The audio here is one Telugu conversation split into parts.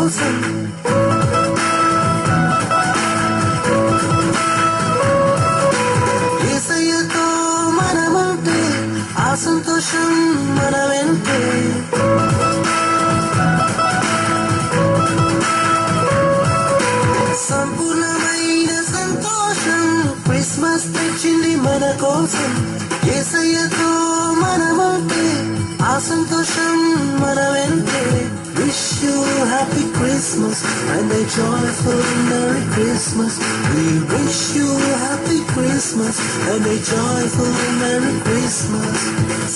కోసం. యేసయ్యతో మనముంటే ఆ సంతోషం మన వెంటే. సంపూర్ణమైన సంతోషం క్రిస్మస్ తెచ్చింది మన కోసం. యేసయ్యతో మనముంటే ఆ సంతోషం మన వెంటే. Wish you happy Christmas and a joyful Merry Christmas. We wish you happy Christmas and a joyful Merry Christmas.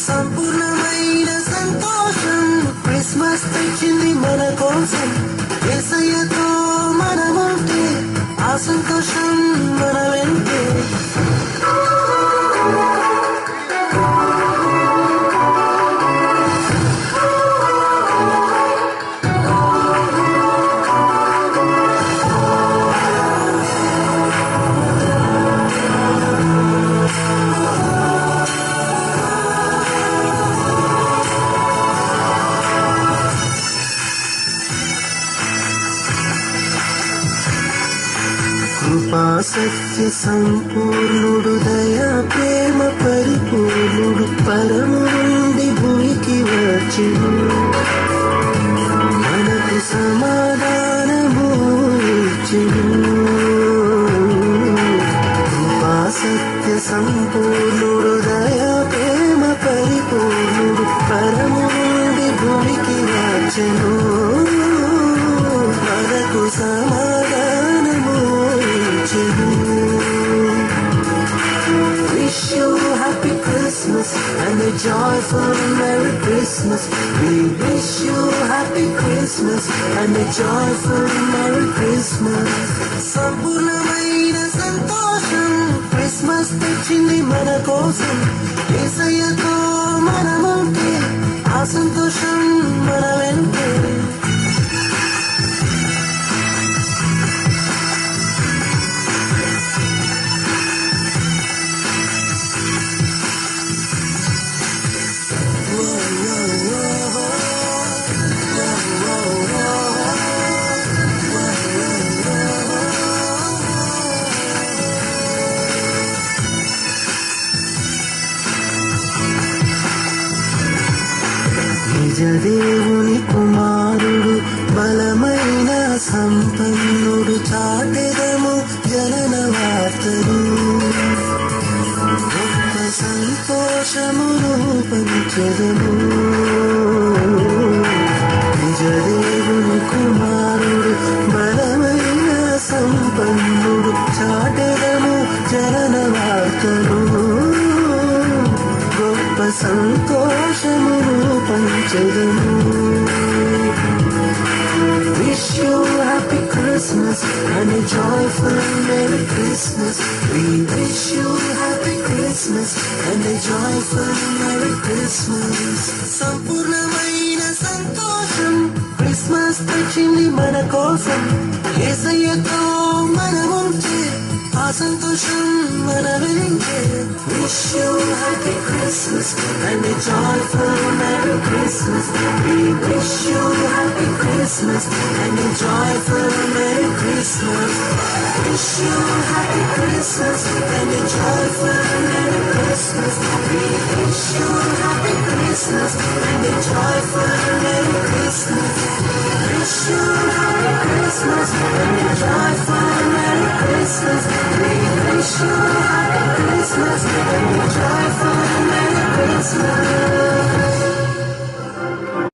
సంపూర్ణమైన సంతోషం క్రిస్మస్ తెచ్చింది మన కోసం. యేసయ్యతో మనముంటే ఆ సంతోషం మన వెంటే. కృపా సత్య సంపూర్ణుడు, దయా ప్రేమ పరిపూర్ణుడు, పరము నుండి భూమికి వచ్చెను, మనకు సమాధానము ఇచ్చెను. కృపా సత్య సంపూర్ణుడు, దయా ప్రేమ పరిపూర్ణుడు, పరము నుండి భూమికి వచ్చెను, మనకు సమాధానము ఇచ్చెను. Wish you happy Christmas and a joyful Merry Christmas. We wish you happy Christmas and a joyful Merry Christmas. సంపూర్ణమైన సంతోషం క్రిస్మస్ తెచ్చింది మన కోసం. యేసయ్యతో మనముంటే ఆ సంతోషం మన వెంటే. నిజదేవుని కుమారుడు, బలమైన సంపన్నుడు, చాటెదము జనన వార్తలు, గొప్ప సంతోషమును పంచెదము. నిజదేవుని కుమారుడు, బలమైన సంపన్నుడు, చాటెదము జనన వార్తలు, గొప్ప సంతోషమును పంచెదము. Wish you happy Christmas and a joyful Merry Christmas. We wish you happy Christmas and a joyful Merry Christmas. సంపూర్ణమైన సంతోషం క్రిస్మస్ తెచ్చింది మన కోసం. యేసయ్యతో మనముంటే ఆ సంతోషం మన వెంటే. Wish you happy Christmas and a joyful Merry Christmas. We wish you happy Christmas and a joyful Merry Christmas. Wish you happy Christmas and a joyful Merry Christmas. We wish you happy Christmas and a joyful Merry Christmas.